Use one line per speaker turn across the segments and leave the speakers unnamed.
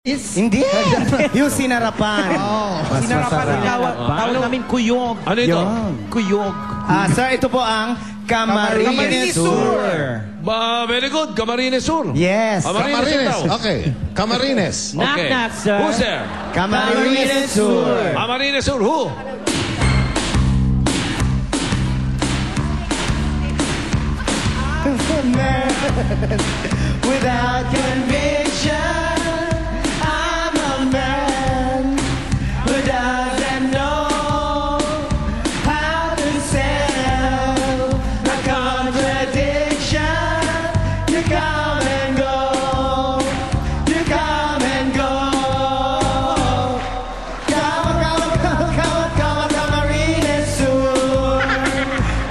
Hindi. Yung sinarapan.
Mas
Sinarapan
masarap.
tawag namin kuyog.
Ano ito?
Kuyog.
Sir, ito po ang Camarines Sur.
Very good. Camarines Sur.
Yes.
Camarines. Okay. Camarines.
Knock,
Okay.
knock, sir.
Who's there?
Camarines Sur.
Camarines Sur. Who?
Without conviction, I'm a man who doesn't know how to sell a contradiction. You come and go, you come and go. Come, Camarines Sur,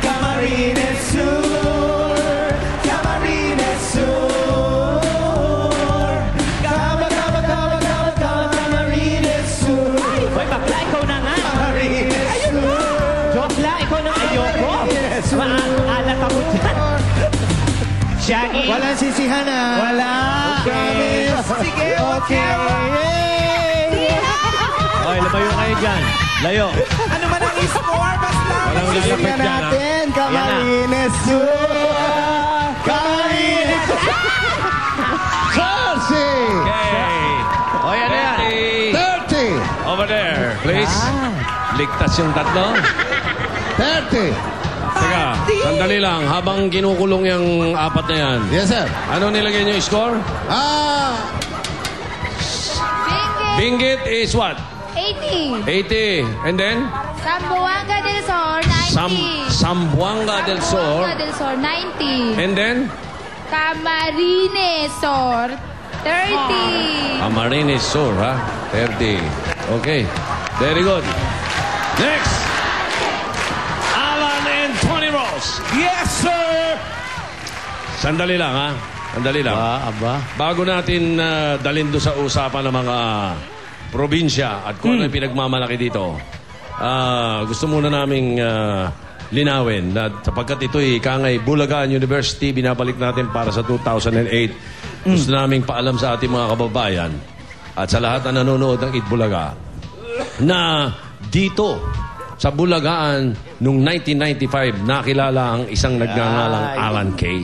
Camarines Sur, Camarines Sur. Camarines Sur.
Hoy, bakla, ikaw na nga.
Camarines Sur.
Jokla, ikaw na ayoko. Maalat ako dyan. Shaggy.
Walang sisihan na. Wala.
Okay.
Sige, okay.
Okay, labayo kayo dyan. Layo.
Ano man ang score, basta.
Walang lalapit
Tingnan
dyan, ha?
natin. Camarines Sur. Camarines.
Chelsea.
Okay.
O, yan na yan.
30.
Over there, please. Ligtas yung tatlo.
30.
Teka, sandali lang. Habang kinukulong yung apat na yan.
Yes, sir.
Ano nilagay niyo yung score?
Binggit,
Binggit is what?
80.
80. And then?
Sambuanga del Sur, 90.
Sambuanga del Sur.
Sambuanga del Sur, 90.
And then?
Camarines Sur, 30.
Camarines Sur, ha? 30. Okay. Very good. Next! Alan and Tony Ross.
Yes, sir!
Sandali lang, ha? Sandali lang.
Aba.
Bago natin dalhin doon sa usapan ng mga probinsya at kung ano yung pinagmamalaki dito, gusto muna naming linawin na sapagkat ito'y Kangay Bulacan University, binabalik natin para sa 2008. Gusto naming paalam sa ating mga kababayan at sa lahat na nanonood ng Eat Bulaga na dito sa Bulagaan noong 1995 nakilala ang isang nagngangalang Alan Kay.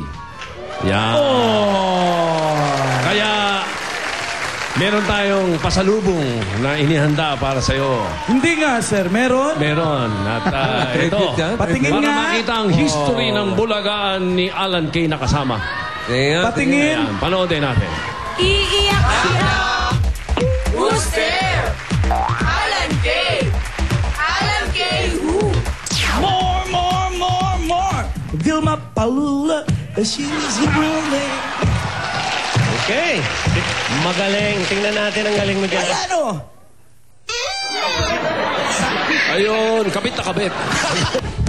Yan. Kaya meron tayong pasalubong na inihanda para sa'yo.
Hindi nga, sir. Meron?
Meron. At ito,
Patingin
para
nga.
makita ang history ng Bulagaan ni Alan Kay na kasama.
Patingin.
Ayan, panoodin natin.
Iiyak siya. Who's there? Alan Kay. Alan Kay who?
More. Vilma Palula, she's rolling.
Okay. Magaling. Tingnan natin ang galing mo dyan.
Ano?
Ayun, kabit na kabit.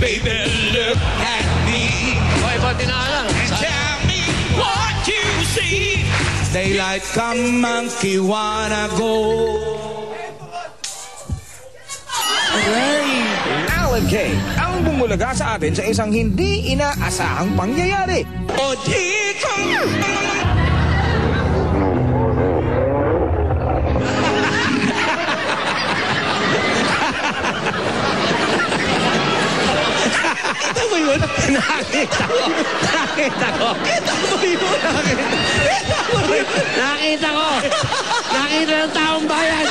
Baby, look at me.
Okay, pati na lang.
And tell me what you see. Daylight come, monkey wanna go.
Alan Kay, ang bumulaga sa atin sa isang hindi inaasahang pangyayari.
O dito. Ito mo yun?
Nakita ko. Nakita ko. Nakita ng taong bayan.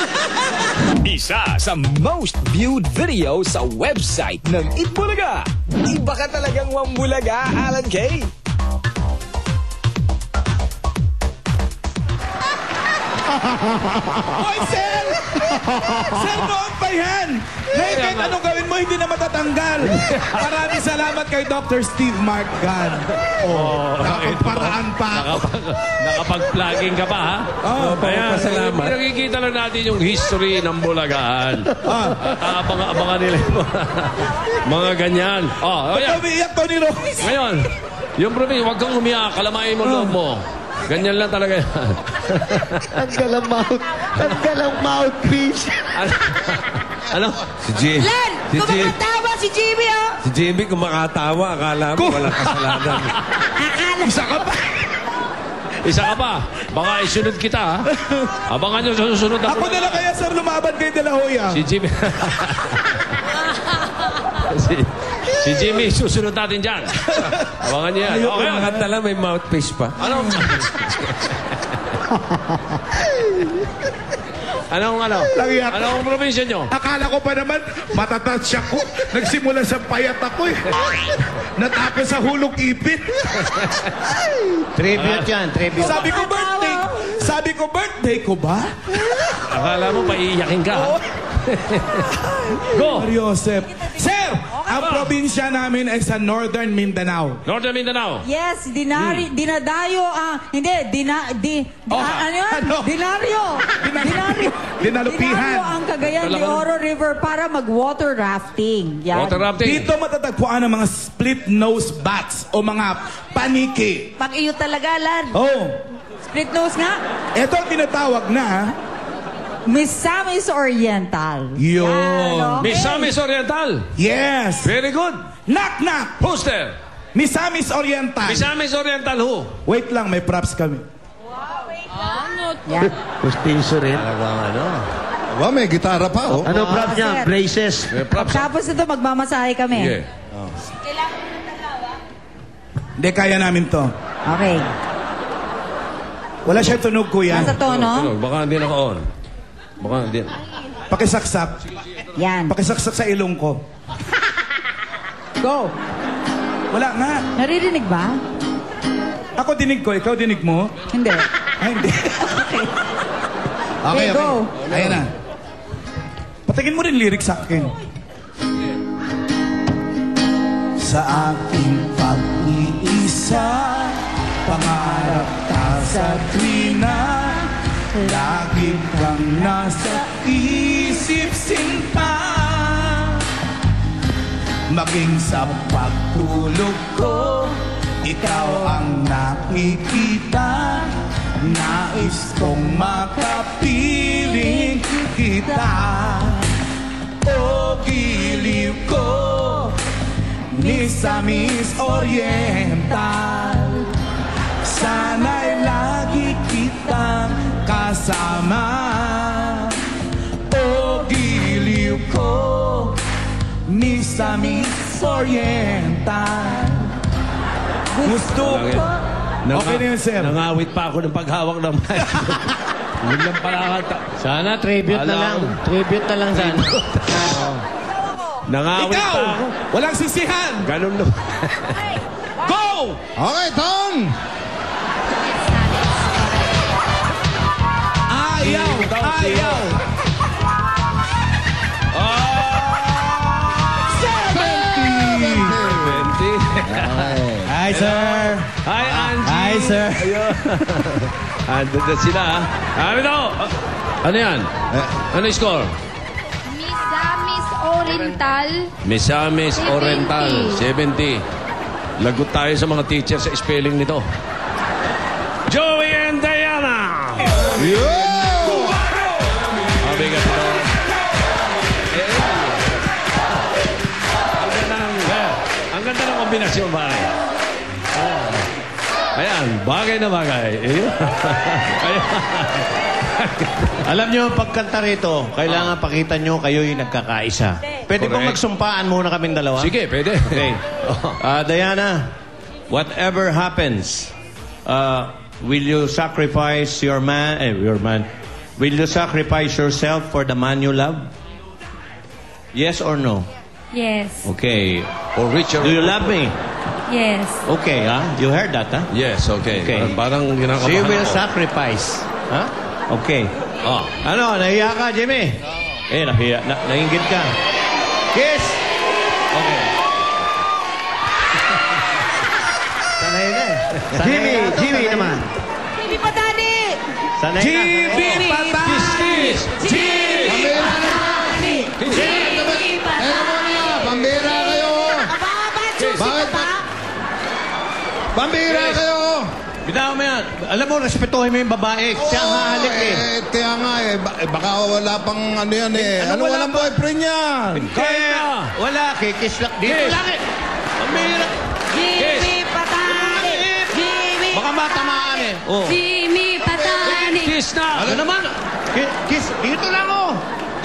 Isa sa most viewed video sa website ng Itbulaga. Iba ka talagang wambulaga, Alan Kay.
Hoy, sir! Sir, noon pa yan! Ngayon, kahit anong gawin mo, hindi na matatanggal. Maraming salamat kay Dr. Steve Mark Gunn. Nakapagparaan pa ako.
Nakapag-plugging ka pa, ha? Ayan, nakikita lang natin yung history ng Bulagaan. At abangan nila yung mga ganyan.
Ba't umiiyak, Tony Ross?
Ngayon, yung probi, huwag kang umiyak, kalamain mo loob mo. Ganyan lang talaga yan.
Tanggal ang mouthpiece.
Ano?
Si Jimmy.
Len, kumakatawa si Jimmy, oh.
Si Jimmy kumakatawa. Akala mo walang kasalanan.
Isa ka pa.
Isa ka pa. Baka isunod kita, ha? Abangan nyo sa susunod na
Ako na lang kaya, sir, lumaban kay De La Hoya.
Si Jimmy. si Jimmy, susunod natin dyan. Abangan niya yan. Okay, ang
Kanta lang, may mouthpiece pa.
Anong probinsya nyo?
Akala ko pa naman, matatas ko. Nagsimula sa payat ako eh. Natapos sa hulog ipit.
Tribute yan, tribute.
Sabi ko, birthday ko ba?
Akala mo, paiiyakin ka, ha? Go!
Mario Joseph. Sir, ang probinsya namin ay sa Northern Mindanao.
Northern Mindanao.
Yes, dinadayo ano yun?
Ano?
Dinaryo.
Dinalupihan.
Dinaryo ang Cagayan de Oro River para mag-water rafting. Yan.
Water rafting.
Dito matatagpuan ang mga split nose bats o mga paniki.
Pag iyo talaga, Lan.
Oh,
Split nose nga.
ito ang tinatawag na
Misamis Oriental.
Yun.
Yan, okay.
Misamis Oriental.
Yes.
Very good.
Knock, knock.
Who's there?
Misamis Oriental.
Misamis Oriental who?
Wait lang, may props kami.
Yan.
Pustiso rin.
Aba, may gitara pa, oh.
Ano prop niya?
sir.
Braces.
Tapos ito, magmamasahe kami.
Yeah.
Hindi, kaya namin to.
Okay.
Wala siya tunog, kuya.
Nasa tono?
Baka hindi naka-on. Baka hindi.
Pakisaksak.
Yan.
Pakisaksak sa ilong ko.
Go.
Wala nga.
Naririnig ba?
Ako dinig ko, ikaw dinig mo.
Hindi.
Ay, hindi.
Okay, go.
Ayan na. Patingin mo rin lyrics sa akin. Sa aking pag-iisa, pangarap ta sa tuwina, lagi kang nasa isip sinta. Maging sa pagtulog ko, ikaw ang nakikita. Nais kong makapiling kita. O giliw ko, Misamis Oriental, sana'y lagi kitang kasama. O giliw ko, Misamis Oriental. Gusto ko. Okay na yun, sir.
Nangawit pa ako ng paghawak ng mic. Yun lang pala kanta.
Sana tribute na lang. Tribute na lang sana.
Nangawit
Ikaw!
pa ako.
Walang sisihan!
Ganun no.
Go!
Okay, Tom!
Ayaw! Ayaw!
20.
Hi, sir.
Hi, Angie.
Hi, sir.
Andun na sila, ha? Ano daw? Ano yan? Ano yung score?
Misamis Oriental.
Misamis Oriental, 70. Lagot tayo sa mga teacher sa spelling nito. Joey and Diana! Mabigat ito. Ang ganda ng kombinasyon, pare. Ayan, bagay na bagay.
Alam niyo, pagkanta rito, kailangan pakita niyo kayo'y nagkakaisa. Pwede bang
Correct.
magsumpaan muna kaming dalawa?
Sige, pwede.
Okay. Diana, whatever happens, will you sacrifice your man? Will you sacrifice yourself for the man you love? Yes or no?
Yes.
Okay.
Or Richard.
Do you love me?
Yes.
Okay, you heard that, huh?
Yes, okay.
Okay.
Parang ginakabahan
She will
ako.
sacrifice. Huh? Okay.
Oh.
Ano, nahiya ka, Jimmy? Nahiya. Nainggit ka. Kiss! Okay. Sanay na eh. Jimmy naman.
Jimmy Patani!
Sanay na.
Jimmy Patani!
Kiss!
Pambira na! Teka muna, pambira kayo! Bakit? Pambira kayo!
Bitaw mo yan. Alam mo, respetuhin mo yung babae. Siya ang hahalik eh.
Kaya nga baka wala pang ano yan eh. Ano walang boyfriend yan?
Kaya, wala. Kikis lang. Dito
Kiss.
lang eh. Pambira.
Jimmy Patani! Jimmy
Baka matamaan eh. Oh.
Jimmy Patani.
Kiss na!
Ano naman? Kiss, dito lang oh.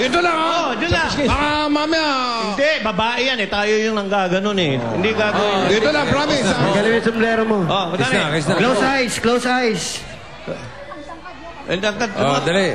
Dito lang, ha?
Oh, dito lang.
Baka mamaya.
Hindi, babae yan eh. Tayo yung nanggaganon eh. Hindi gagawin.
Dito lang, promise. ha?
Galing yung sombrero mo.
Oh, madali.
Close eyes, close eyes.
Dali.